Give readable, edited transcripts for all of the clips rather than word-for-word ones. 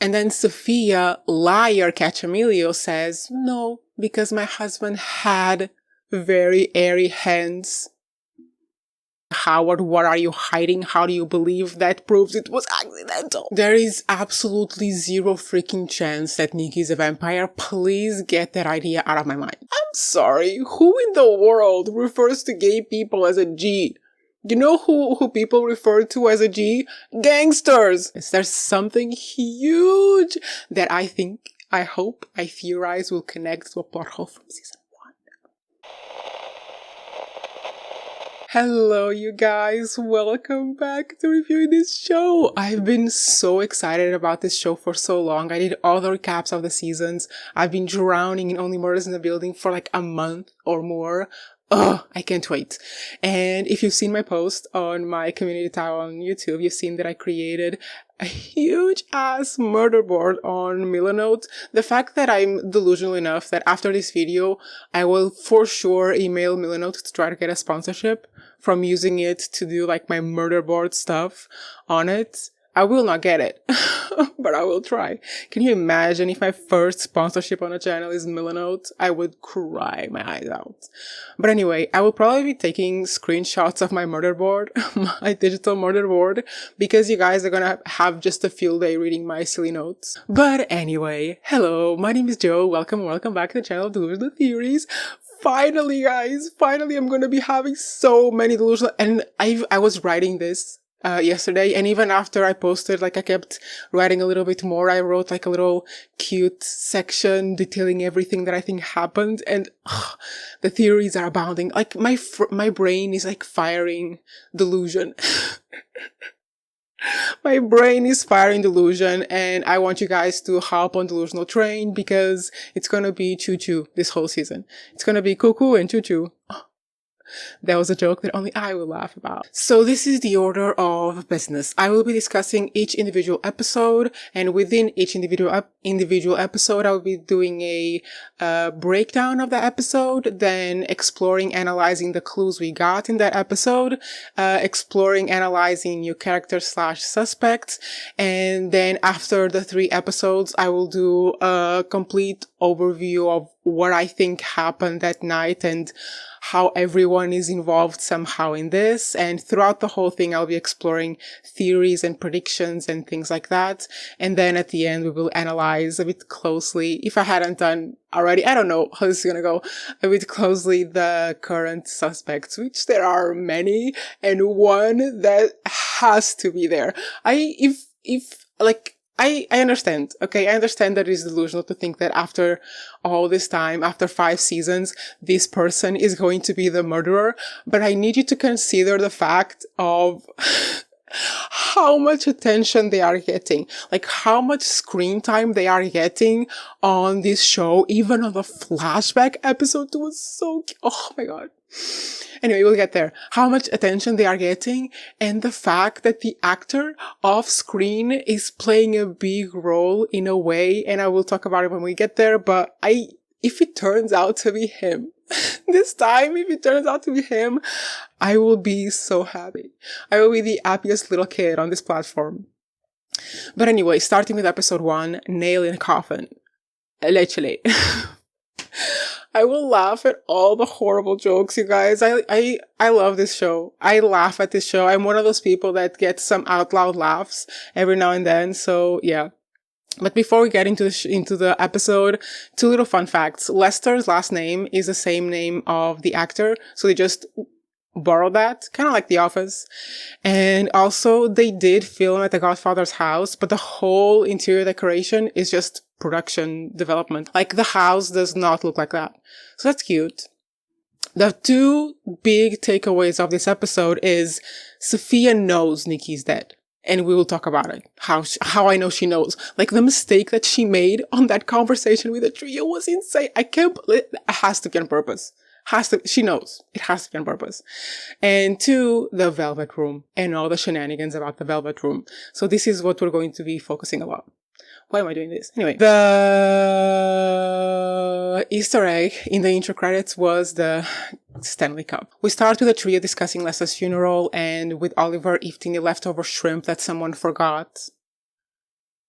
And then Sophia, liar Cacciamilio, says, no, because my husband had very airy hands. Howard, what are you hiding? How do you believe that proves it was accidental? There is absolutely zero freaking chance that Nikki's a vampire. Please get that idea out of my mind. I'm sorry, who in the world refers to gay people as a G? You know who people refer to as a G? Gangsters! There's something huge that I hope, I theorize will connect to a plot hole from season. Hello you guys, welcome back to reviewing this show. I've been so excited about this show for so long. I did all the recaps of the seasons. I've been drowning in Only Murders in the Building for like a month or more. Oh, I can't wait. And if you've seen my post on my community tab on YouTube, you've seen that I created a huge ass murder board on Milanote. The fact that I'm delusional enough that after this video, I will for sure email Milanote to try to get a sponsorship from using it to do like my murder board stuff on it. I will not get it, but I will try. Can you imagine if my first sponsorship on a channel is Milanote? I would cry my eyes out. But anyway, I will probably be taking screenshots of my murder board, my digital murder board, because you guys are gonna have just a field day reading my silly notes. But anyway, hello, my name is Joe. Welcome back to the channel of Delusional Theories. Finally, guys, I'm gonna be having so many delusional, and I was writing this yesterday, and even after I posted, like I kept writing a little bit more. I wrote like a little cute section detailing everything that I think happened, and the theories are abounding. Like my brain is like firing delusion. My brain is firing delusion, and I want you guys to hop on delusional train because it's gonna be choo-choo this whole season. It's gonna be cuckoo and choo-choo. That was a joke that only I will laugh about. So this is the order of business. I will be discussing each individual episode, and within each individual episode, I will be doing a breakdown of the episode, then exploring, analyzing the clues we got in that episode, exploring, analyzing new characters / suspects, and then after the 3 episodes, I will do a complete overview of what I think happened that night and how everyone is involved somehow in this. And throughout the whole thing, I'll be exploring theories and predictions and things like that. And then at the end, we will analyze a bit closely, if I hadn't done already, I don't know how this is gonna go, a bit closely the current suspects, which there are many, and one that has to be there. I understand, okay? I understand that it is delusional to think that after all this time, after 5 seasons, this person is going to be the murderer, but I need you to consider the fact of how much attention they are getting, like how much screen time they are getting on this show. Even on the flashback episode was so cute. Oh my god. Anyway, we'll get there. How much attention they are getting, and the fact that the actor off screen is playing a big role in a way, and I will talk about it when we get there, but if it turns out to be him, this time, if it turns out to be him, I will be so happy. I will be the happiest little kid on this platform. But anyway, starting with episode 1, Nail in a Coffin. Literally. I will laugh at all the horrible jokes, you guys. I love this show. I laugh at this show. I'm one of those people that gets some out loud laughs every now and then. So yeah. But before we get into the episode, 2 little fun facts. Lester's last name is the same name of the actor, so they just borrowed that, kind of like The Office. And also, they did film at the Godfather's house, but the whole interior decoration is just production development. Like, the house does not look like that. So that's cute. The 2 big takeaways of this episode is Sophia knows Nikki's dead. And we will talk about it. How I know she knows. Like, the mistake that she made on that conversation with the trio was insane. I can't believe it. Has to be on purpose. She knows. It has to be on purpose. And 2, the Velvet Room and all the shenanigans about the Velvet Room. So this is what we're going to be focusing about. Why am I doing this? Anyway, the Easter egg in the intro credits was the Stanley Cup. We start with the trio discussing Lester's funeral and with Oliver eating the leftover shrimp that someone forgot.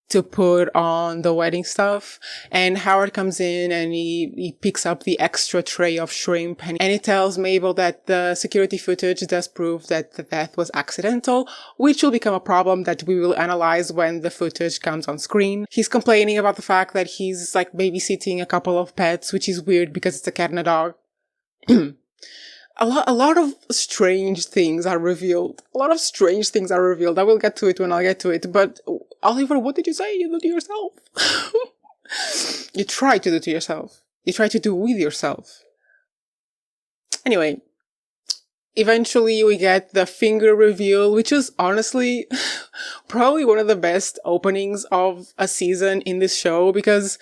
to put on the wedding stuff. And Howard comes in and he picks up the extra tray of shrimp and he tells Mabel that the security footage does prove that the death was accidental, which will become a problem that we will analyze when the footage comes on screen. He's complaining about the fact that he's like babysitting a couple of pets, which is weird because it's a cat and a dog. A lot of strange things are revealed. I will get to it when I get to it. But Oliver, what did you say? You do to yourself. You try to do to yourself. You try to do with yourself. Anyway, eventually we get the finger reveal, which is honestly probably one of the best openings of a season in this show, because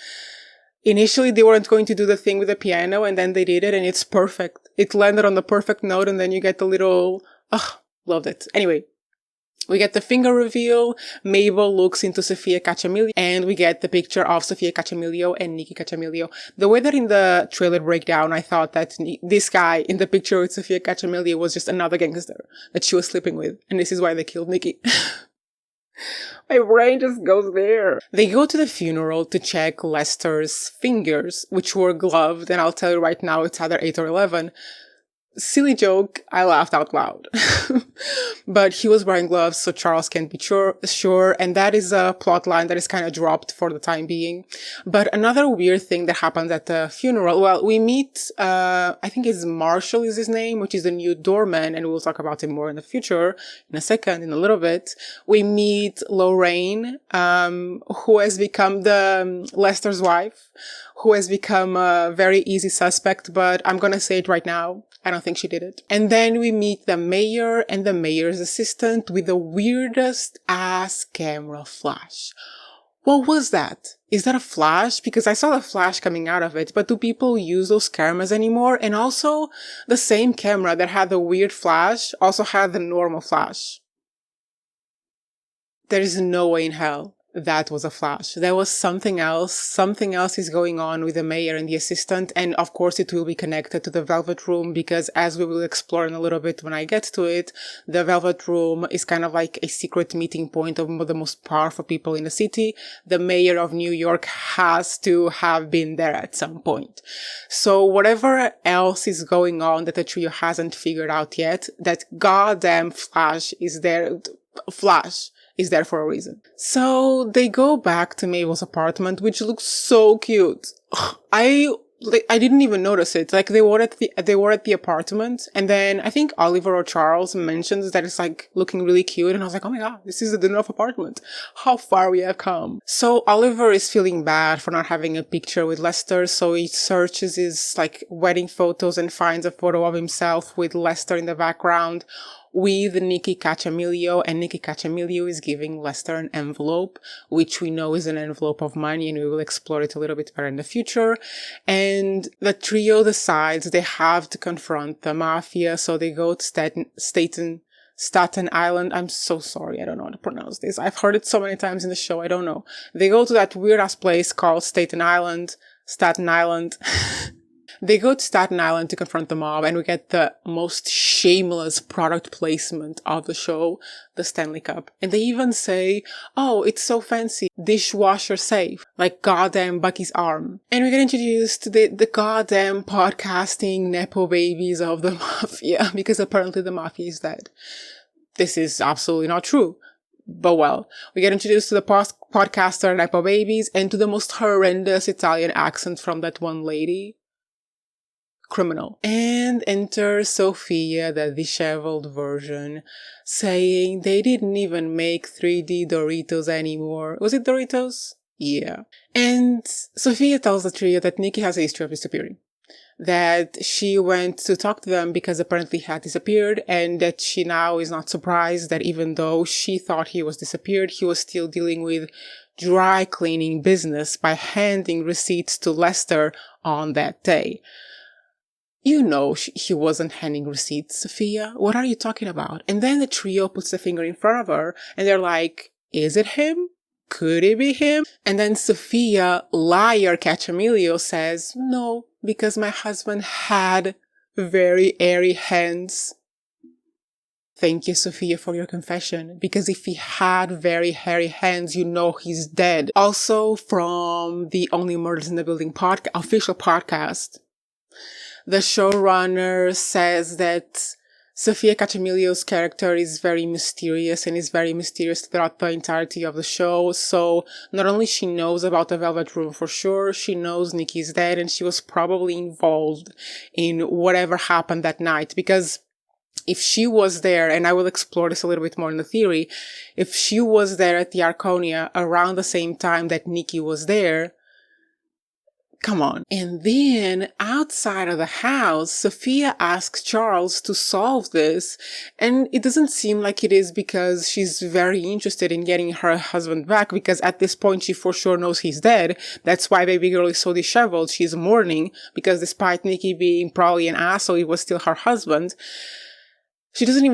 initially they weren't going to do the thing with the piano, and then they did it, and it's perfect. It landed on the perfect note, and then you get the little... loved it. Anyway, we get the finger reveal. Mabel looks into Sofia Cacciamillo, and we get the picture of Sofia Cacciamillo and Nicky Cacciamillo. The way that in the trailer breakdown, I thought that this guy in the picture with Sofia Cacciamillo was just another gangster that she was sleeping with, and this is why they killed Nicky. My brain just goes there. They go to the funeral to check Lester's fingers, which were gloved, and I'll tell you right now, it's either 8 or 11. Silly joke, I laughed out loud. But he was wearing gloves, so Charles can't be sure, and that is a plot line that is kind of dropped for the time being. But another weird thing that happens at the funeral, well, we meet, I think it's Marshall is his name, which is the new doorman, and we'll talk about him more in the future, in a second, in a little bit. We meet Lorraine, who has become Lester's wife, who has become a very easy suspect, but I'm gonna say it right now. I don't think she did it. And then we meet the mayor and the mayor's assistant with the weirdest ass camera flash. What was that? Is that a flash? Because I saw the flash coming out of it, but do people use those cameras anymore? And also, the same camera that had the weird flash also had the normal flash. There is no way in hell that was a flash. There was something else. Something else is going on with the mayor and the assistant. And of course it will be connected to the Velvet Room, because as we will explore in a little bit when I get to it, the Velvet Room is kind of like a secret meeting point of the most powerful people in the city. The mayor of New York has to have been there at some point. So whatever else is going on that the trio hasn't figured out yet, that goddamn flash is there. Flash is there for a reason. So they go back to Mabel's apartment, which looks so cute. I didn't even notice it. Like they were at the apartment, and then I think Oliver or Charles mentions that it's like looking really cute, and I was like, oh my god, this is the Dunlop apartment. How far we have come. So Oliver is feeling bad for not having a picture with Lester, so he searches his like wedding photos and finds a photo of himself with Lester in the background, with Nicky Cacciamillo, and Nicky Cacciamillo is giving Lester an envelope, which we know is an envelope of money, and we will explore it a little bit better in the future. And the trio decides they have to confront the mafia, so they go to Staten Island. I'm so sorry, I don't know how to pronounce this. I've heard it so many times in the show, I don't know. They go to that weird-ass place called Staten Island. They go to Staten Island to confront the mob, and we get the most shameless product placement of the show, the Stanley Cup. And they even say, oh, it's so fancy, dishwasher safe, like goddamn Bucky's arm. And we get introduced to the goddamn podcasting nepo babies of the mafia, because apparently the mafia is dead. This is absolutely not true. But well, we get introduced to the podcaster nepo babies, and to the most horrendous Italian accent from that one lady. Criminal. And enter Sophia, the disheveled version, saying they didn't even make 3D Doritos anymore. Was it Doritos? Yeah. And Sophia tells the trio that Nicky has a history of disappearing. That she went to talk to them because apparently he had disappeared, and that she now is not surprised that even though she thought he was disappeared, he was still dealing with dry cleaning business by handing receipts to Lester on that day. You know he wasn't handing receipts, Sophia. What are you talking about? And then the trio puts the finger in front of her, and they're like, is it him? Could it be him? And then Sophia, liar Cacciamillo, says, no, because my husband had very airy hands. Thank you, Sophia, for your confession, because if he had very hairy hands, you know he's dead. Also, from the Only Murders in the Building official podcast, the showrunner says that Sophia Catamiglio's character is very mysterious and is very mysterious throughout the entirety of the show. So not only she knows about the Velvet Room for sure, she knows Nikki's dead and she was probably involved in whatever happened that night. Because if she was there, and I will explore this a little bit more in the theory, if she was there at the Arconia around the same time that Nikki was there, come on. And then outside of the house, Sophia asks Charles to solve this. And it doesn't seem like it is because she's very interested in getting her husband back, because at this point she for sure knows he's dead. That's why baby girl is so disheveled. She's mourning because despite Nikki being probably an asshole, it was still her husband. She doesn't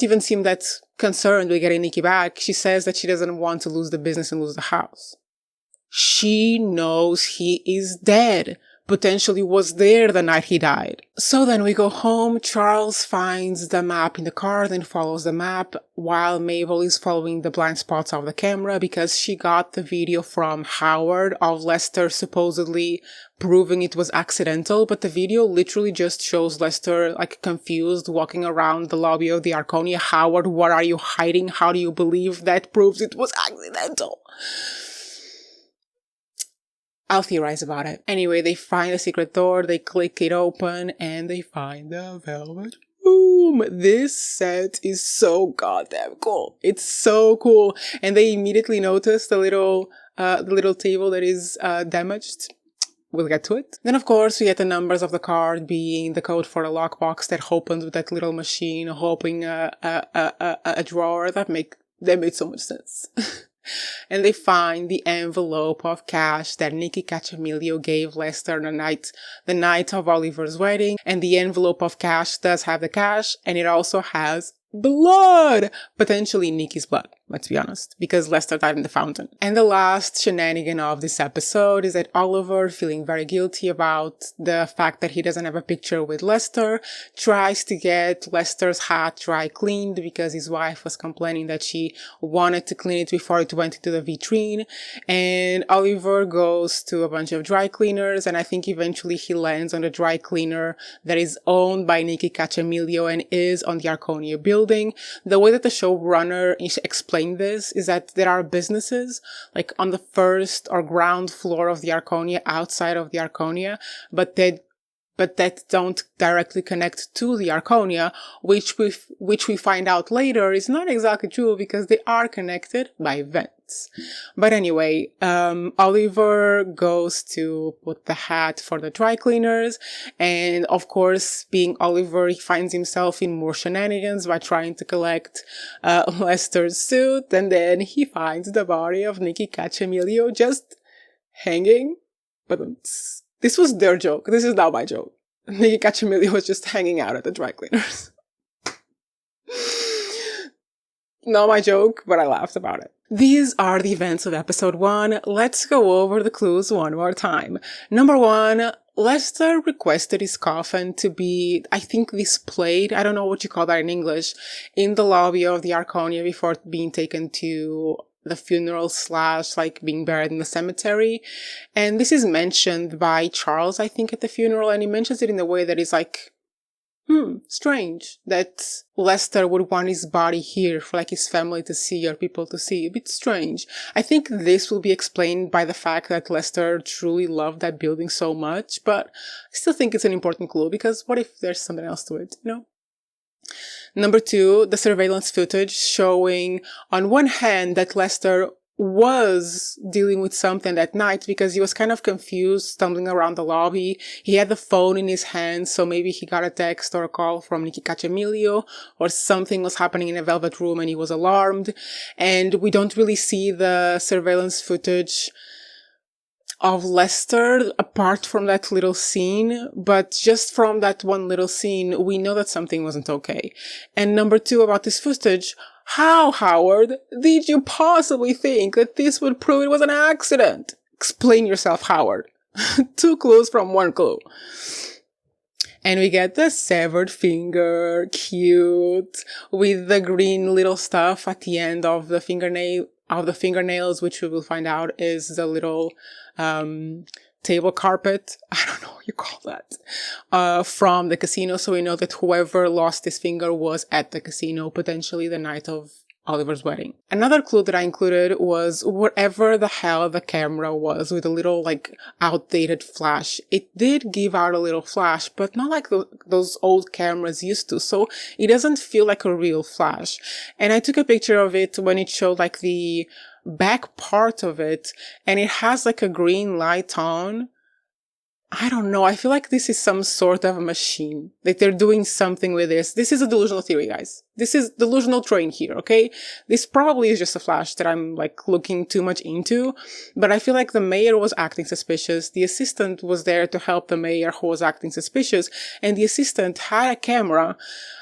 even seem that concerned with getting Nikki back. She says that she doesn't want to lose the business and lose the house. She knows he is dead, potentially was there the night he died. So then we go home. Charles finds the map in the car, then follows the map while Mabel is following the blind spots of the camera because she got the video from Howard of Lester supposedly proving it was accidental, but the video literally just shows Lester like confused walking around the lobby of the Arconia. Howard, what are you hiding? How do you believe that proves it was accidental? I'll theorize about it. Anyway, they find the secret door, they click it open, and they find the velvet room. This set is so goddamn cool. It's so cool. And they immediately notice the little table that is damaged. We'll get to it. Then, of course, we get the numbers of the card being the code for a lockbox that opens with that little machine, opening a drawer. That made so much sense. And they find the envelope of cash that Nikki Catamiglio gave Lester the night of Oliver's wedding. And the envelope of cash does have the cash, and it also has blood! Potentially Nikki's blood, let's be honest, because Lester died in the fountain. And the last shenanigan of this episode is that Oliver, feeling very guilty about the fact that he doesn't have a picture with Lester, tries to get Lester's hat dry cleaned because his wife was complaining that she wanted to clean it before it went into the vitrine. And Oliver goes to a bunch of dry cleaners, and I think eventually he lands on the dry cleaner that is owned by Nikki Catamiglio and is on the Arconia building. The way that the showrunner explained this is that there are businesses like on the first or ground floor of the Arconia, outside of the Arconia, but that don't directly connect to the Arconia, which we find out later is not exactly true because they are connected by vents. But anyway, Oliver goes to put the hat for the dry cleaners, and of course, being Oliver, he finds himself in more shenanigans by trying to collect Lester's suit, and then he finds the body of Nikki Catamiglio just hanging. But this was their joke. This is not my joke. Nikki Catamiglio was just hanging out at the dry cleaners. Not my joke, but I laughed about it. These are the events of episode 1. Let's go over the clues one more time. Number 1, Lester requested his coffin to be, I think, displayed, I don't know what you call that in English, in the lobby of the Arconia before being taken to the funeral / like being buried in the cemetery. And this is mentioned by Charles, I think, at the funeral, and he mentions it in a way that is like, strange that Lester would want his body here for like his family to see or people to see. A bit strange. I think this will be explained by the fact that Lester truly loved that building so much, but I still think it's an important clue because what if there's something else to it, you know? Number 2, the surveillance footage showing on one hand that Lester was dealing with something that night because he was kind of confused, stumbling around the lobby. He had the phone in his hand, so maybe he got a text or a call from Nikki Catamiglio, or something was happening in a velvet room and he was alarmed. And we don't really see the surveillance footage of Lester apart from that little scene, but just from that one little scene, we know that something wasn't okay. And number 2 about this footage, how, Howard, did you possibly think that this would prove it was an accident? Explain yourself, Howard. 2 clues from 1 clue. And we get the severed finger, cute, with the green little stuff at the end of the fingernails, which we will find out is the little, table carpet. I don't know what you call that, from the casino. So we know that whoever lost his finger was at the casino, potentially the night of Oliver's wedding. Another clue that I included was wherever the hell the camera was with a little like outdated flash. It did give out a little flash, but not like those old cameras used to. So it doesn't feel like a real flash. And I took a picture of it when it showed like the back part of it, and it has like a green light on. I don't know. I feel like this is some sort of a machine. Like they're doing something with this. This is a delusional theory, guys. This is delusional train here, okay? This probably is just a flash that I'm like looking too much into, but I feel like the mayor was acting suspicious. The assistant was there to help the mayor who was acting suspicious, and the assistant had a camera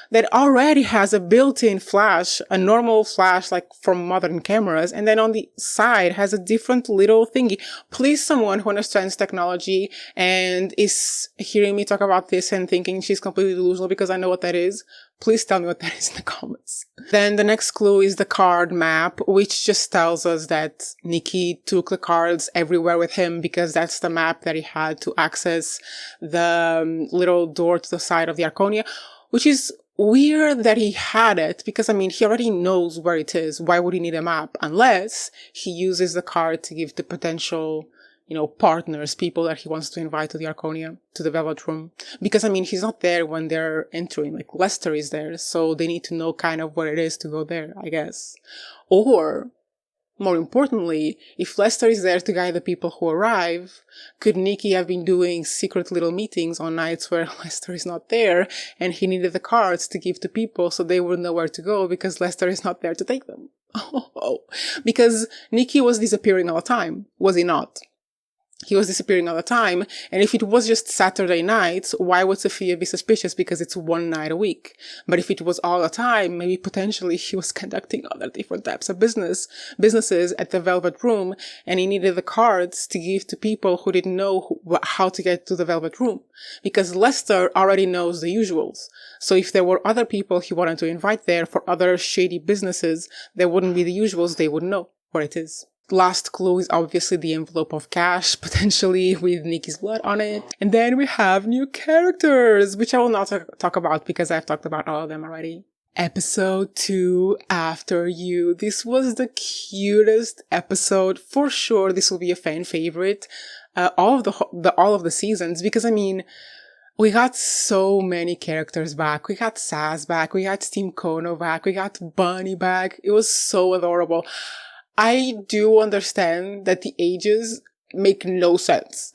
that already has a built-in flash, a normal flash like from modern cameras, and then on the side has a different little thingy. Please, someone who understands technology and is hearing me talk about this and thinking she's completely delusional because I know what that is, please tell me what that is in the comments. Then the next clue is the card map, which just tells us that Nicky took the cards everywhere with him because that's the map that he had to access the little door to the side of the Arconia, which is weird that he had it because, I mean, he already knows where it is. Why would he need a map? Unless he uses the card to give to potential, partners, people that he wants to invite to the Arconia, to the Velvet Room. Because, I mean, he's not there when they're entering. Like, Lester is there, so they need to know kind of what it is to go there, I guess. Or, more importantly, if Lester is there to guide the people who arrive, could Nicky have been doing secret little meetings on nights where Lester is not there and he needed the cards to give to people so they would know where to go because Lester is not there to take them? Oh, because Nicky was disappearing all the time, was he not? He was disappearing all the time, and if it was just Saturday nights, why would Sophia be suspicious because it's one night a week? But if it was all the time, maybe potentially he was conducting other different types of businesses at the Velvet Room, and he needed the cards to give to people who didn't know how to get to the Velvet Room. Because Lester already knows the usuals. So if there were other people he wanted to invite there for other shady businesses, there wouldn't be the usuals, they wouldn't know where it is. Last clue is obviously the envelope of cash, potentially with Nicky's blood on it. And then we have new characters, which I will not talk about because I've talked about all of them already. Episode 2, After You. This was the cutest episode. For sure, this will be a fan favorite. All of the seasons, because I mean, we got so many characters back. We got Saz back. We got Team Kono back. We got Bunny back. It was so adorable. I do understand that the ages make no sense.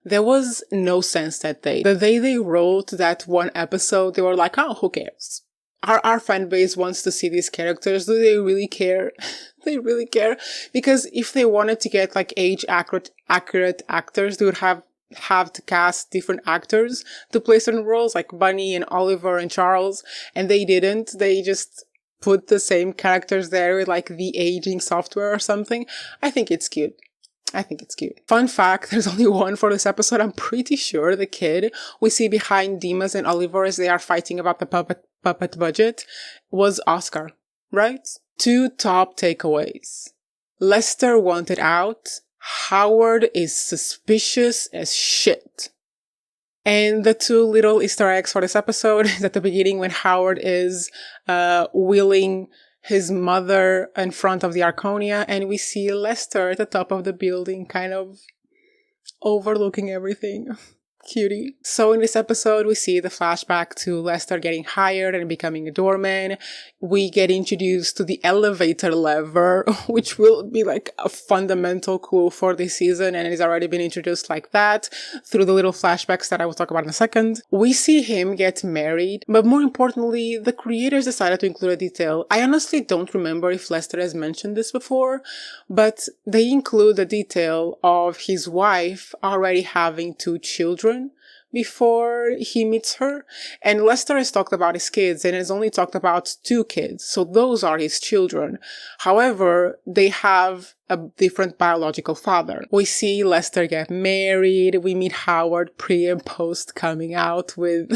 There was no sense that day. The day they wrote that one episode, they were like, oh, who cares? Our fan base wants to see these characters. Do they really care? They really care? Because if they wanted to get like age accurate actors, they would have to cast different actors to play certain roles, like Bunny and Oliver and Charles, and they didn't. They just put the same characters there with like the aging software or something. I think it's cute. Fun fact, there's only one for this episode. I'm pretty sure the kid we see behind Dimas and Oliver as they are fighting about the puppet budget was Oscar, right? 2 top takeaways. Lester wanted out. Howard is suspicious as shit. And the 2 little Easter eggs for this episode is at the beginning when Howard is wheeling his mother in front of the Arconia, and we see Lester at the top of the building kind of overlooking everything. Cutie. So in this episode, we see the flashback to Lester getting hired and becoming a doorman. We get introduced to the elevator lever, which will be like a fundamental clue for this season, and it has already been introduced like that through the little flashbacks that I will talk about in a second. We see him get married, but more importantly, the creators decided to include a detail. I honestly don't remember if Lester has mentioned this before, but they include the detail of his wife already having 2 children, before he meets her. And Lester has talked about his kids and has only talked about 2 kids. So those are his children. However, they have a different biological father. We see Lester get married. We meet Howard pre and post coming out with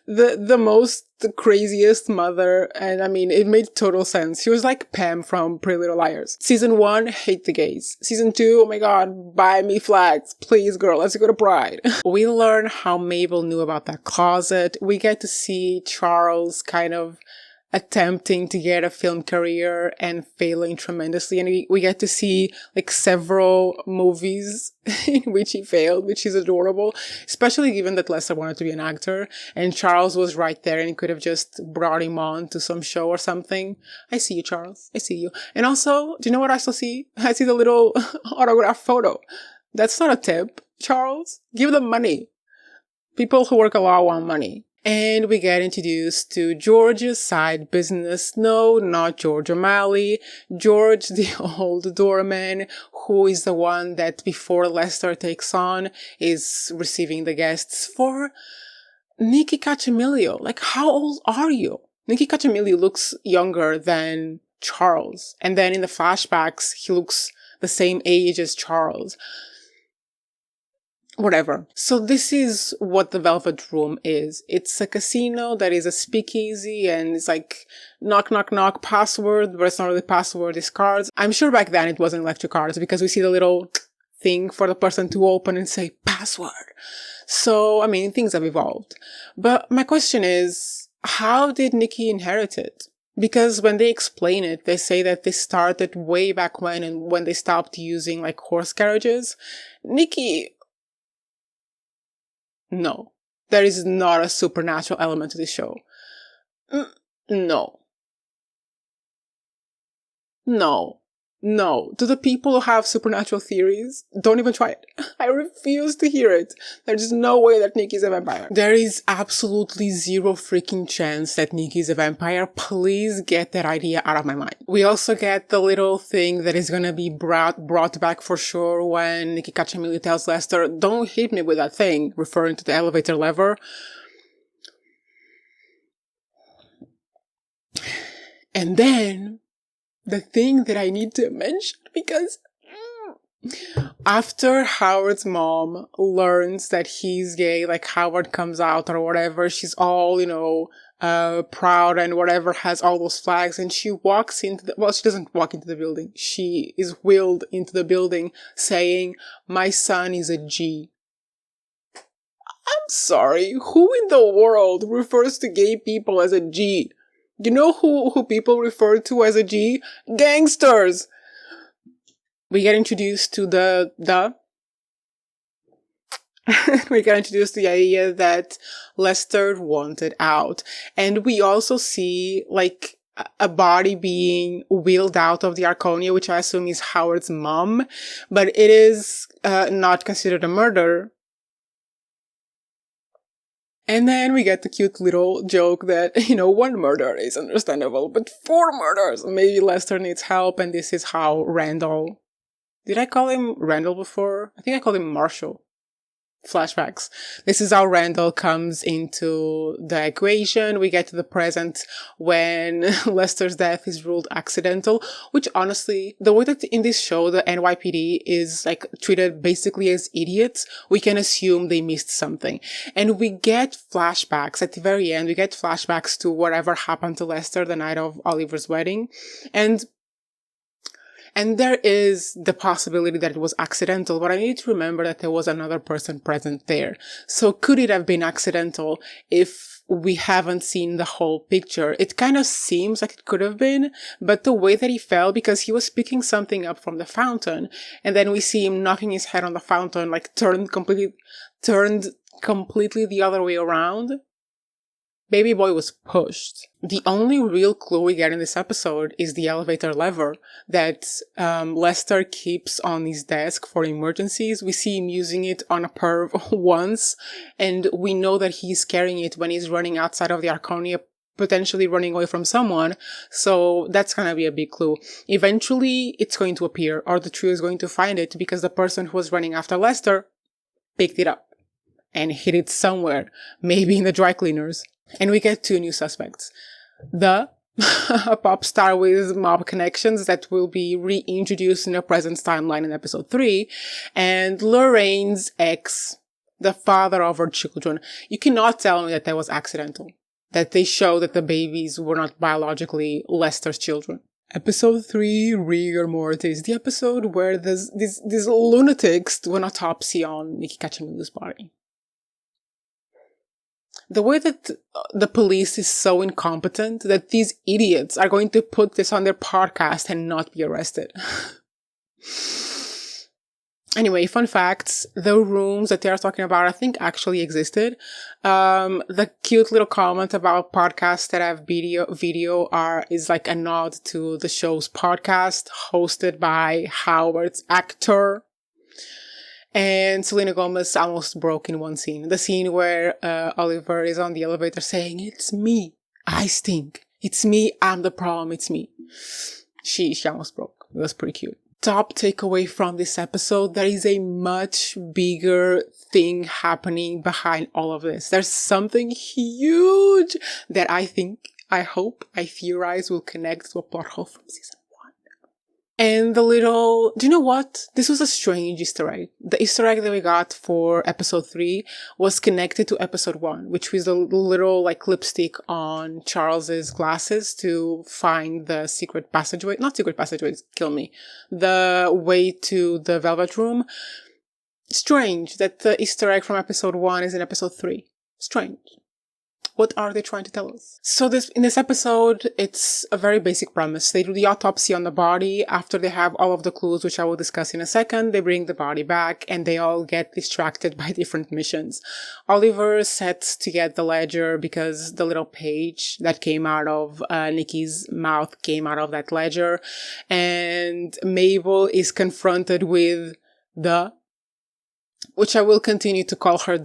the craziest mother, and I mean, it made total sense. She was like Pam from Pretty Little Liars. Season 1, hate the gays. Season 2, oh my god, buy me flags. Please, girl, let's go to Pride. We learn how Mabel knew about that closet. We get to see Charles kind of attempting to get a film career and failing tremendously. And we get to see like several movies in which he failed, which is adorable, especially given that Lester wanted to be an actor and Charles was right there and he could have just brought him on to some show or something. I see you, Charles. I see you. And also, do you know what I still see? I see the little autograph photo. That's not a tip, Charles. Give them money. People who work a lot want money. And we get introduced to George's side business. No, not George O'Malley. George, the old doorman, who is the one that before Lester takes on is receiving the guests for Nicky Cacciamilio. Like, how old are you? Nicky Cacciamilio looks younger than Charles. And then in the flashbacks, he looks the same age as Charles. Whatever. So this is what the Velvet Room is. It's a casino that is a speakeasy and it's like knock, knock, knock password, but it's not really password, it's cards. I'm sure back then it wasn't electric cards because we see the little thing for the person to open and say password. So, I mean, things have evolved. But my question is, how did Nicky inherit it? Because when they explain it, they say that this started way back when and when they stopped using like horse carriages. Nicky... No, there is not a supernatural element to this show. No. No. No. To the people who have supernatural theories, don't even try it. I refuse to hear it. There's no way that Nicky is a vampire. There is absolutely zero freaking chance that Nicky is a vampire. Please get that idea out of my mind. We also get the little thing that is gonna be brought back for sure when Nicky Cacciamillo tells Lester, don't hit me with that thing, referring to the elevator lever. And then the thing that I need to mention, because after Howard's mom learns that he's gay, like Howard comes out or whatever, she's all, proud and whatever, has all those flags, and she walks into the, well, she doesn't walk into the building. She is wheeled into the building saying, my son is a G. I'm sorry, who in the world refers to gay people as a G? You know who people refer to as a G? Gangsters! We get introduced to we get introduced to the idea that Lester wanted out. And we also see, like, a body being wheeled out of the Arconia, which I assume is Howard's mom. But it is not considered a murder. And then we get the cute little joke that, 1 murder is understandable, but 4 murders! Maybe Lester needs help, and this is how Randall... Did I call him Randall before? I think I called him Marshall. Flashbacks. This is how Randall comes into the equation. We get to the present when Lester's death is ruled accidental, which honestly, the way that in this show, the NYPD is like treated basically as idiots, we can assume they missed something. And we get flashbacks at the very end. We get flashbacks to whatever happened to Lester the night of Oliver's wedding. And there is the possibility that it was accidental, but I need to remember that there was another person present there. So could it have been accidental if we haven't seen the whole picture? It kind of seems like it could have been, but the way that he fell, because he was picking something up from the fountain, and then we see him knocking his head on the fountain, like turned completely the other way around. Baby boy was pushed. The only real clue we get in this episode is the elevator lever that Lester keeps on his desk for emergencies. We see him using it on a perv once, and we know that he's carrying it when he's running outside of the Arconia, potentially running away from someone. So that's gonna be a big clue. Eventually, it's going to appear, or the trio is going to find it, because the person who was running after Lester picked it up. and hid it somewhere, maybe in the dry cleaners. And we get 2 new suspects. The a pop star with mob connections that will be reintroduced in the present timeline in episode 3, and Lorraine's ex, the father of her children. You cannot tell me that that was accidental, that they show that the babies were not biologically Lester's children. Episode 3, Rigor Mortis, the episode where these lunatics do an autopsy on Nikki Cacciamilo's body. The way that the police is so incompetent that these idiots are going to put this on their podcast and not be arrested. Anyway, fun facts. The rooms that they are talking about, I think, actually existed. The cute little comment about podcasts that have video is like a nod to the show's podcast hosted by Howard's actor. And Selena Gomez almost broke in one scene. The scene where Oliver is on the elevator saying, "It's me. I stink. It's me. I'm the problem. It's me." She almost broke. It was pretty cute. Top takeaway from this episode, there is a much bigger thing happening behind all of this. There's something huge that I theorize will connect to a plot hole from season 1. And do you know what? This was a strange Easter egg. The Easter egg that we got for episode 3 was connected to episode 1, which was the little like lipstick on Charles's glasses to find the secret passageway. Not secret passageways, kill me. The way to the Velvet Room. Strange that the Easter egg from episode 1 is in episode 3. Strange. What are they trying to tell us? So in this episode, it's a very basic premise. They do the autopsy on the body. After they have all of the clues, which I will discuss in a second, they bring the body back and they all get distracted by different missions. Oliver sets to get the ledger because the little page that came out of Nikki's mouth came out of that ledger. And Mabel is confronted with which I will continue to call her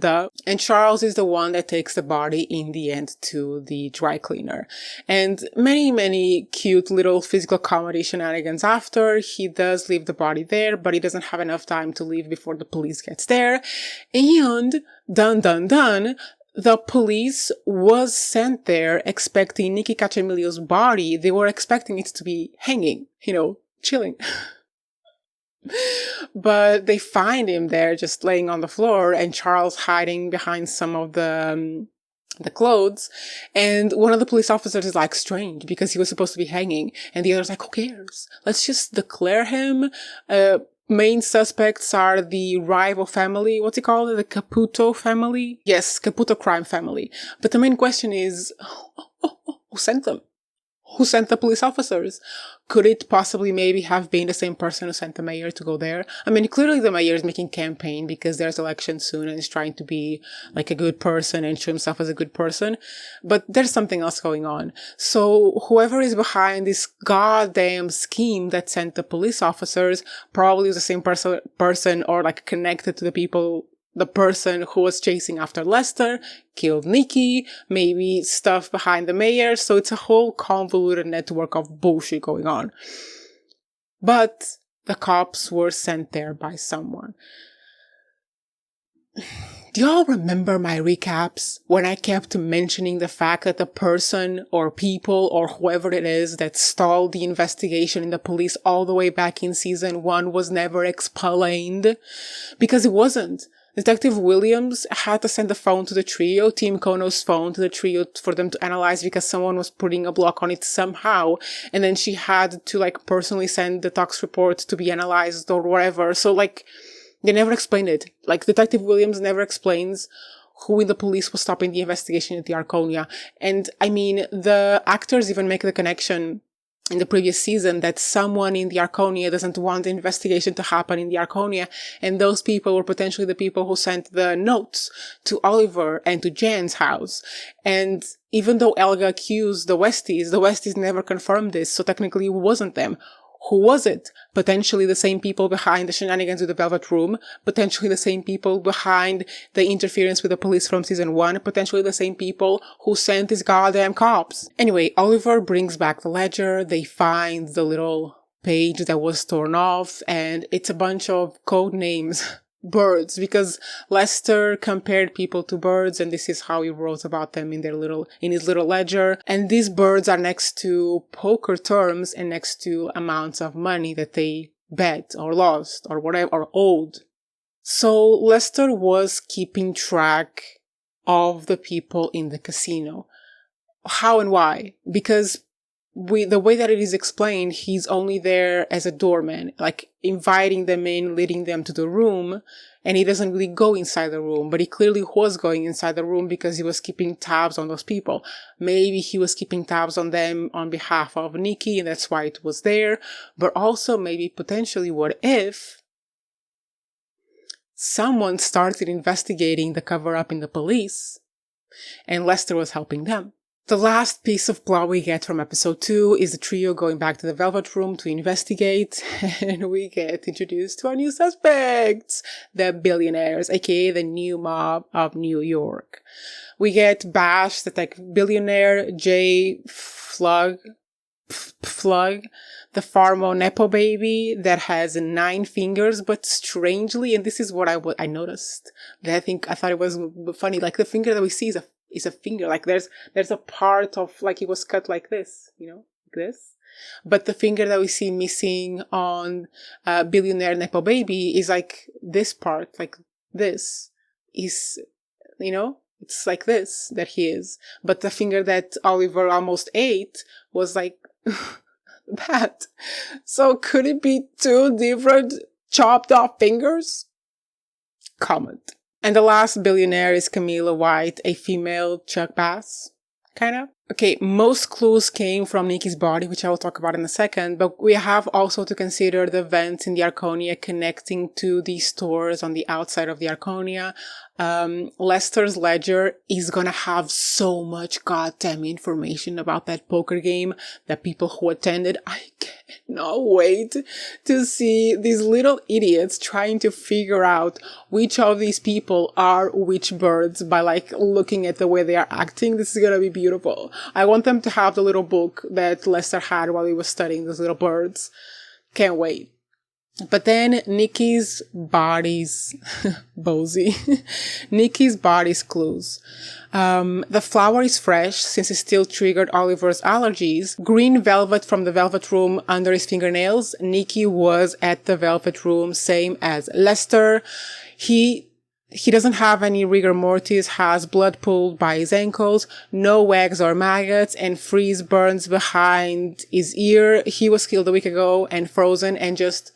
and Charles is the one that takes the body in the end to the dry cleaner. And many, many cute little physical comedy shenanigans after. He does leave the body there, but he doesn't have enough time to leave before the police gets there. And dun, the police was sent there expecting Nikki Cacciamilo's body. They were expecting it to be hanging, chilling. But they find him there just laying on the floor and Charles hiding behind some of the clothes. And one of the police officers is like, strange, because he was supposed to be hanging. And the other's like, who cares? Let's just declare him. Main suspects are the rival family. What's it called? The Caputo family? Yes, Caputo crime family. But the main question is, who sent them? Who sent the police officers? Could it possibly maybe have been the same person who sent the mayor to go there? I mean, clearly the mayor is making campaign because there's election soon and is trying to be like a good person and show himself as a good person. But there's something else going on. So whoever is behind this goddamn scheme that sent the police officers probably is the same person or like connected to the person who was chasing after Lester, killed Nikki, maybe stuff behind the mayor. So it's a whole convoluted network of bullshit going on. But the cops were sent there by someone. Do y'all remember my recaps when I kept mentioning the fact that the person or people or whoever it is that stalled the investigation in the police all the way back in season 1 was never explained? Because it wasn't. Detective Williams had to send the phone to the trio, Team Kono's phone to the trio for them to analyze because someone was putting a block on it somehow. And then she had to personally send the tox report to be analyzed or whatever. So they never explained it. Detective Williams never explains who in the police was stopping the investigation at the Arconia. And I mean, the actors even make the connection in the previous season that someone in the Arconia doesn't want the investigation to happen in the Arconia, and those people were potentially the people who sent the notes to Oliver and to Jan's house. And even though Elga accused the Westies never confirmed this, so technically it wasn't them. Who was it? Potentially the same people behind the shenanigans with the Velvet Room, potentially the same people behind the interference with the police from season 1, potentially the same people who sent these goddamn cops. Anyway, Oliver brings back the ledger, they find the little page that was torn off, and it's a bunch of code names birds, because Lester compared people to birds, and this is how he wrote about them in his little ledger. And these birds are next to poker terms and next to amounts of money that they bet or lost or whatever or owed. So Lester was keeping track of the people in the casino. How and why? Because the way that it is explained, he's only there as a doorman, like inviting them in, leading them to the room, and he doesn't really go inside the room, but he clearly was going inside the room because he was keeping tabs on those people. Maybe he was keeping tabs on them on behalf of Nikki, and that's why it was there, but also maybe potentially what if someone started investigating the cover-up in the police, and Lester was helping them. The last piece of plot we get from episode 2 is the trio going back to the Velvet Room to investigate, and we get introduced to our new suspects, the billionaires, aka the new mob of New York. We get Bash, the tech billionaire, Jay Flug, the Farmo Nepo baby that has 9 fingers, but strangely, and this is what I noticed, that I thought it was funny, like the finger that we see is a finger, like there's a part of, like, it was cut like this, like this, but the finger that we see missing on billionaire Nepo baby is like this part, like this is, it's like this that he is, but the finger that Oliver almost ate was like that. So could it be 2 different chopped off fingers? Comment. And the last billionaire is Camilla White, a female Chuck Bass, kind of. Okay, most clues came from Nikki's body, which I will talk about in a second, but we have also to consider the vents in the Arconia connecting to these stores on the outside of the Arconia. Lester's ledger is gonna have so much goddamn information about that poker game that people who attended, I cannot wait to see these little idiots trying to figure out which of these people are which birds by like looking at the way they are acting. This is gonna be beautiful. I want them to have the little book that Lester had while he was studying those little birds. Can't wait. But then Nikki's body's Bozy. Nikki's body's clues. The flower is fresh since it still triggered Oliver's allergies. Green velvet from the Velvet Room under his fingernails. Nikki was at the Velvet Room, same as Lester. He doesn't have any rigor mortis, has blood pooled by his ankles, no eggs or maggots, and freeze burns behind his ear. He was killed a week ago and frozen and just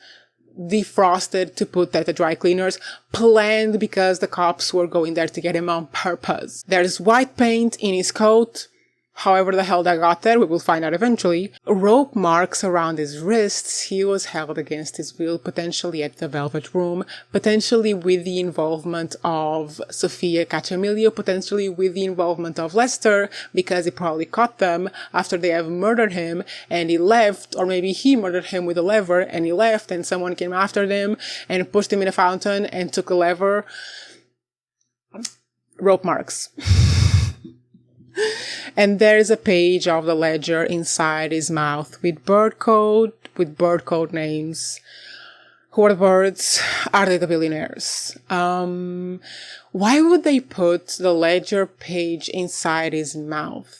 defrosted to put at the dry cleaners, planned because the cops were going there to get him on purpose. There's white paint in his coat. However the hell that got there, we will find out eventually. Rope marks around his wrists. He was held against his will, potentially at the Velvet Room, potentially with the involvement of Sofia Cacciamilio, potentially with the involvement of Lester, because he probably caught them after they have murdered him and he left, or maybe he murdered him with a lever and he left and someone came after them and pushed him in a fountain and took a lever. Rope marks. And there's a page of the ledger inside his mouth with bird code names. Who are the birds? Are they the billionaires? Why would they put the ledger page inside his mouth?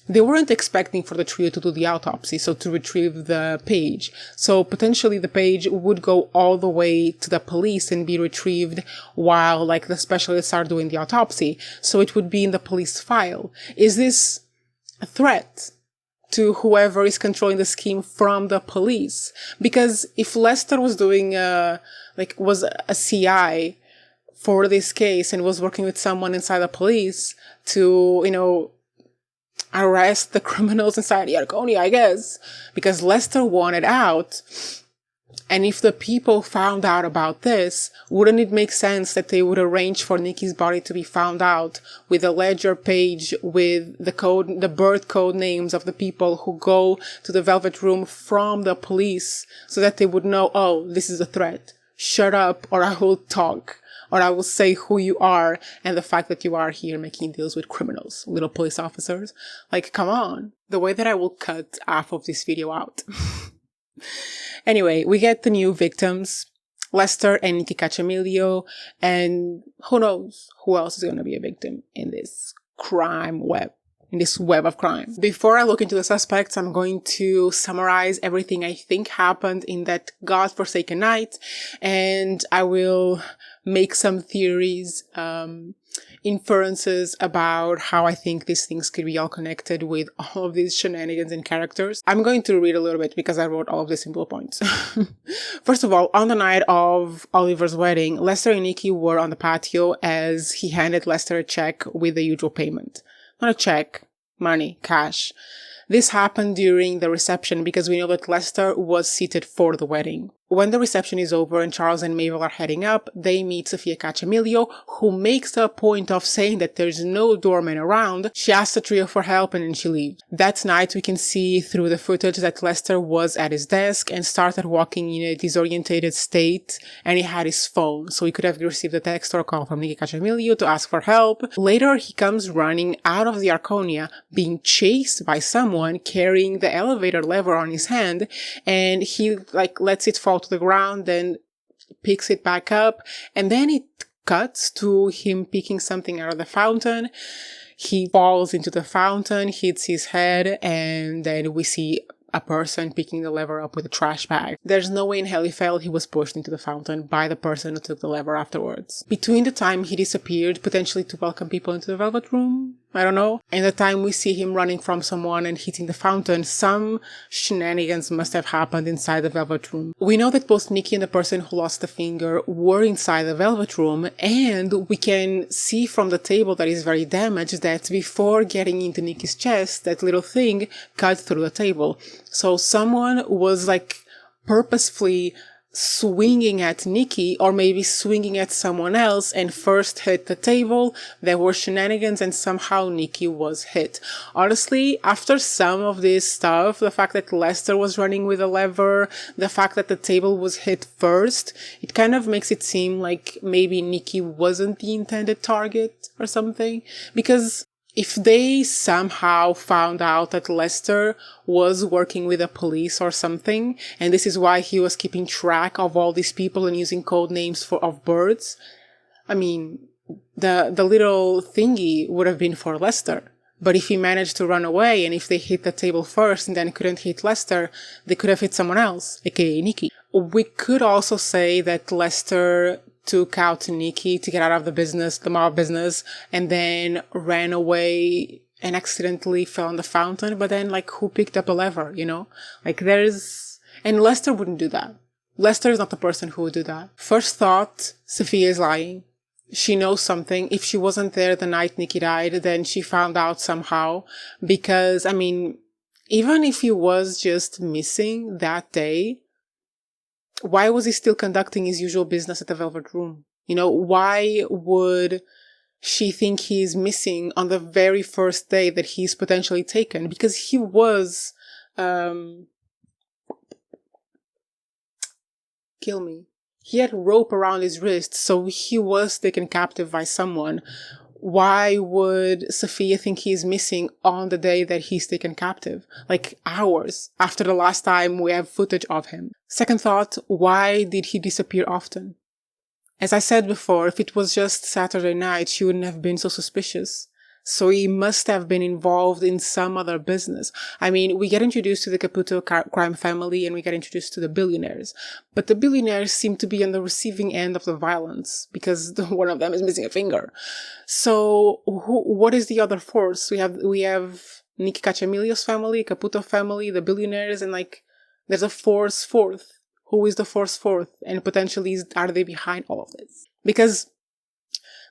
They weren't expecting for the trio to do the autopsy, so to retrieve the page. So potentially the page would go all the way to the police and be retrieved while like the specialists are doing the autopsy. So it would be in the police file. Is this a threat to whoever is controlling the scheme from the police? Because if Lester was doing was a CI for this case and was working with someone inside the police to, arrest the criminals inside the Arconia, I guess, because Lester wanted out. And if the people found out about this, wouldn't it make sense that they would arrange for Nikki's body to be found out with a ledger page with the birth code names of the people who go to the Velvet Room from the police so that they would know, oh, this is a threat. Shut up or I will talk. Or I will say who you are and the fact that you are here making deals with criminals, little police officers. Like, come on. The way that I will cut half of this video out. Anyway, we get the new victims. Lester and Nikki Cacciamillo, and who knows who else is going to be a victim in this crime web. In this web of crime. Before I look into the suspects, I'm going to summarize everything I think happened in that godforsaken night, and I will make some theories, inferences about how I think these things could be all connected with all of these shenanigans and characters. I'm going to read a little bit because I wrote all of this in bullet points. First of all, on the night of Oliver's wedding, Lester and Nikki were on the patio as he handed Lester a check with the usual payment. Not a check, money, cash. This happened during the reception because we know that Lester was seated for the wedding. When the reception is over and Charles and Mabel are heading up, they meet Sophia Cacciamillo, who makes a point of saying that there's no doorman around. She asks the trio for help and then she leaves. That night we can see through the footage that Lester was at his desk and started walking in a disorientated state, and he had his phone, so he could have received a text or a call from Nikki Cacciamillo to ask for help. Later he comes running out of the Arconia, being chased by someone carrying the elevator lever on his hand, and he lets it fall to the ground, then picks it back up, and then it cuts to him picking something out of the fountain. He falls into the fountain, hits his head, and then we see a person picking the lever up with a trash bag. There's no way in hell he fell. He was pushed into the fountain by the person who took the lever afterwards. Between the time he disappeared, potentially to welcome people into the Velvet Room, I don't know, and the time we see him running from someone and hitting the fountain, some shenanigans must have happened inside the Velvet Room. We know that both Nikki and the person who lost the finger were inside the Velvet Room, and we can see from the table that is very damaged that before getting into Nikki's chest, that little thing cut through the table. So someone was purposefully swinging at Nikki, or maybe swinging at someone else, and first hit the table. There were shenanigans and somehow Nikki was hit. Honestly, after some of this stuff, the fact that Lester was running with a lever, the fact that the table was hit first, it kind of makes it seem like maybe Nikki wasn't the intended target or something. Because if they somehow found out that Lester was working with the police or something, and this is why he was keeping track of all these people and using code names of birds, I mean, the little thingy would have been for Lester. But if he managed to run away, and if they hit the table first and then couldn't hit Lester, they could have hit someone else, aka Nikki. We could also say that Lester took out Nikki to get out of the business, the mob business, and then ran away and accidentally fell in the fountain. But then, who picked up the lever, you know? And Lester wouldn't do that. Lester is not the person who would do that. First thought, Sophia is lying. She knows something. If she wasn't there the night Nikki died, then she found out somehow. Because, I mean, even if he was just missing that day, why was he still conducting his usual business at the Velvet Room? You know, why would she think he's missing on the very first day that he's potentially taken? Because he was, kill me. He had rope around his wrist, so he was taken captive by someone. Why would Sophia think he's missing on the day that he's taken captive? Hours after the last time we have footage of him. Second thought, why did he disappear often? As I said before, if it was just Saturday night, she wouldn't have been so suspicious. So he must have been involved in some other business. I mean, we get introduced to the Caputo crime family and we get introduced to the billionaires. But the billionaires seem to be on the receiving end of the violence because one of them is missing a finger. So what is the other force? We have Nikki Cacciamillo's family, Caputo family, the billionaires, and there's a force fourth. Who is the force fourth? And potentially are they behind all of this? Because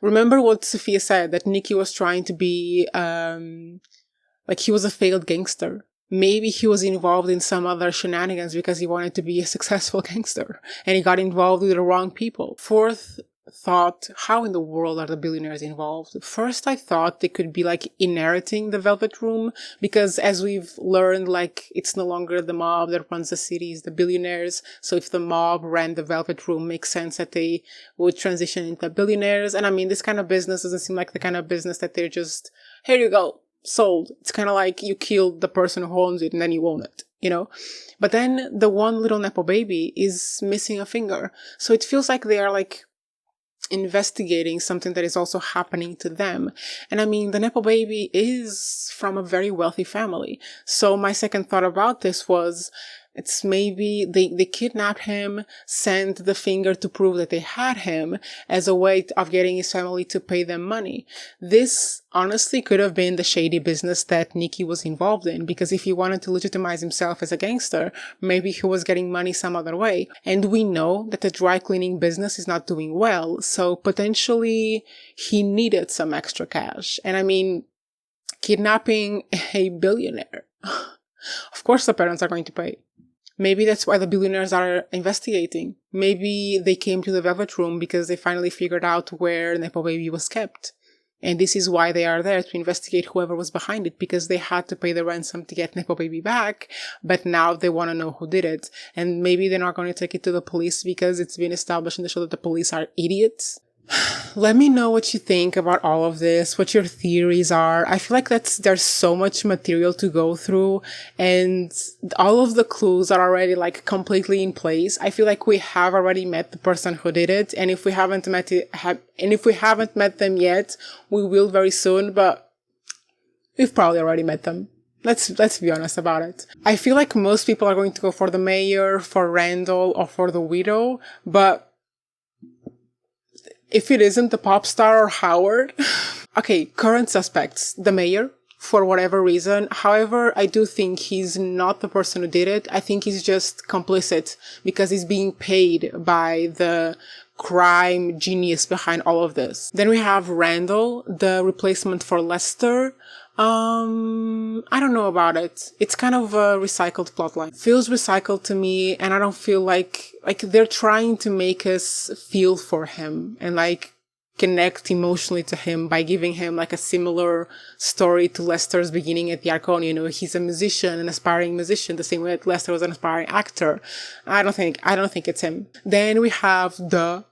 remember what Sophia said, that Nikki was trying to be, he was a failed gangster. Maybe he was involved in some other shenanigans because he wanted to be a successful gangster. And he got involved with the wrong people. Fourth thought, how in the world are the billionaires involved? First, I thought they could be inheriting the Velvet Room. Because as we've learned, it's no longer the mob that runs the city, it's the billionaires. So if the mob ran the Velvet Room, makes sense that they would transition into billionaires. And I mean, this kind of business doesn't seem like the kind of business that they're just, here you go, sold. It's kind of like you killed the person who owns it and then you own it. you know? But then the one little Nepo baby is missing a finger. So it feels like they are like investigating something that is also happening to them. And I mean, the Nepo baby is from a very wealthy family. So my second thought about this was, it's maybe they kidnapped him, sent the finger to prove that they had him as a way of getting his family to pay them money. This honestly could have been the shady business that Nikki was involved in, because if he wanted to legitimize himself as a gangster, maybe he was getting money some other way. And we know that the dry cleaning business is not doing well, so potentially he needed some extra cash. And I mean, kidnapping a billionaire. Of course the parents are going to pay. Maybe that's why the billionaires are investigating. Maybe they came to the Velvet Room because they finally figured out where Nepo Baby was kept. And this is why they are there, to investigate whoever was behind it, because they had to pay the ransom to get Nepo Baby back, but now they want to know who did it. And maybe they're not going to take it to the police because it's been established in the show that the police are idiots. Let me know what you think about all of this, what your theories are. I feel like there's so much material to go through, and all of the clues are already like completely in place. I feel like we have already met the person who did it, and if we haven't met them yet, we will very soon, but we've probably already met them. Let's be honest about it. I feel like most people are going to go for the mayor, for Randall, or for the widow, but if it isn't the pop star or Howard. Okay, current suspects. The mayor, for whatever reason. However, I do think he's not the person who did it. I think he's just complicit because he's being paid by the crime genius behind all of this. Then we have Randall, the replacement for Lester. I don't know about it. It's kind of a recycled plotline. Feels recycled to me, and I don't feel like they're trying to make us feel for him and like connect emotionally to him by giving him like a similar story to Lester's beginning at the Arconia. You know, he's a musician, an aspiring musician, the same way that Lester was an aspiring actor. I don't think it's him. Then we have the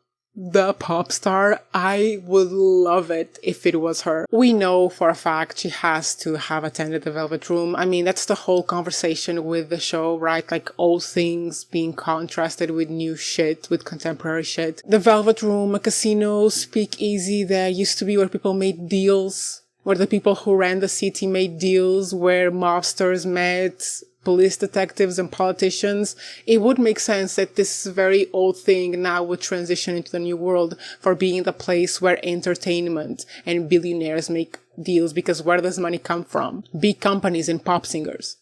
pop star. I would love it if it was her. We know for a fact she has to have attended the Velvet Room. I mean, that's the whole conversation with the show, right? Like old things being contrasted with new shit, with contemporary shit. The Velvet Room, a casino, speakeasy that used to be where people made deals, where the people who ran the city made deals, where mobsters met, police detectives and politicians. It would make sense that this very old thing now would transition into the new world for being the place where entertainment and billionaires make deals, because where does money come from? Big companies and pop singers.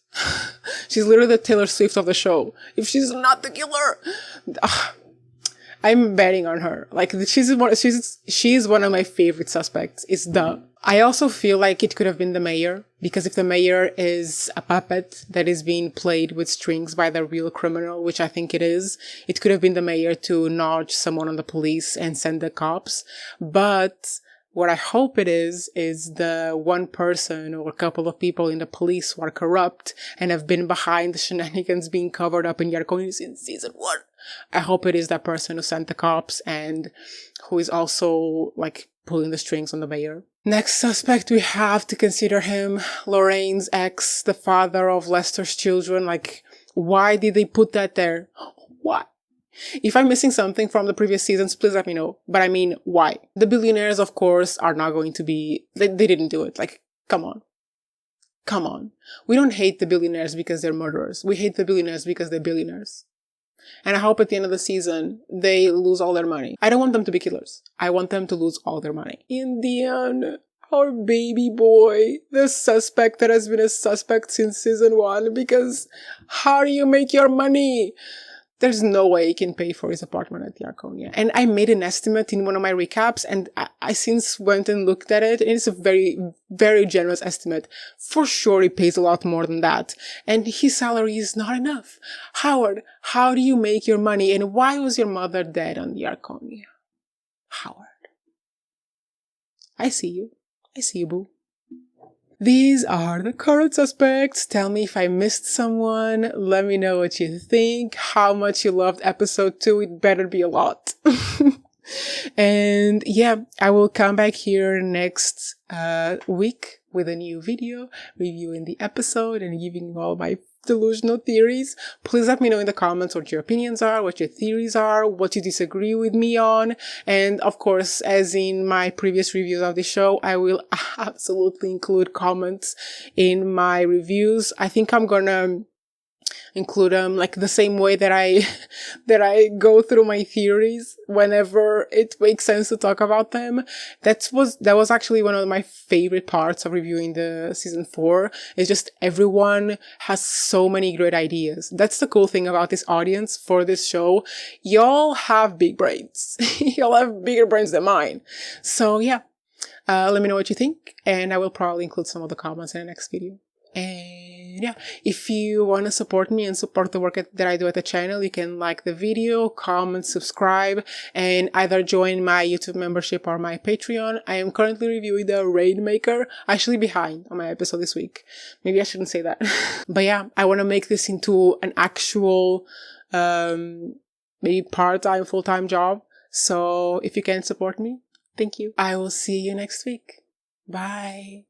She's literally the Taylor Swift of the show. If she's not the killer, I'm betting on her. Like, she's one of my favorite suspects. I also feel like it could have been the mayor, because if the mayor is a puppet that is being played with strings by the real criminal, which I think it is, it could have been the mayor to nudge someone on the police and send the cops. But what I hope it is the one person or a couple of people in the police who are corrupt and have been behind the shenanigans being covered up in Arconia since season 1. I hope it is that person who sent the cops and who is also like pulling the strings on the mayor. Next suspect, we have to consider him, Lorraine's ex, the father of Lester's children. Like, why did they put that there? Why? If I'm missing something from the previous seasons, please let me know. But I mean, why? The billionaires, of course, are not going to be... They didn't do it. Like, come on. Come on. We don't hate the billionaires because they're murderers. We hate the billionaires because they're billionaires. And I hope at the end of the season, they lose all their money. I don't want them to be killers. I want them to lose all their money. In the end, our baby boy, the suspect that has been a suspect since season 1, because how do you make your money? There's no way he can pay for his apartment at the Arconia. And I made an estimate in one of my recaps, and I since went and looked at it, and it's a very, very generous estimate. For sure, he pays a lot more than that. And his salary is not enough. Howard, how do you make your money? And why was your mother dead on the Arconia? Howard. I see you. I see you, boo. These are the current suspects. Tell me if I missed someone. Let me know what you think, how much you loved episode 2. It better be a lot. And yeah, I will come back here next week with a new video, reviewing the episode and giving you all my delusional theories, please let me know in the comments what your opinions are, what your theories are, what you disagree with me on. And of course, as in my previous reviews of the show, I will absolutely include comments in my reviews. I think I'm gonna include them like the same way that I that I go through my theories whenever it makes sense to talk about them. That was actually one of my favorite parts of reviewing the season 4. It's just everyone has so many great ideas. That's the cool thing about this audience for this show. Y'all have big brains. Y'all have bigger brains than mine. So yeah, let me know what you think, and I will probably include some of the comments in the next video. And yeah, if you want to support me and support the work that I do at the channel, you can like the video, comment, subscribe, and either join my YouTube membership or my Patreon. I am currently reviewing the Rainmaker, actually behind on my episode this week. Maybe I shouldn't say that. But yeah, I want to make this into an actual, maybe part-time, full-time job. So if you can support me, thank you. I will see you next week. Bye.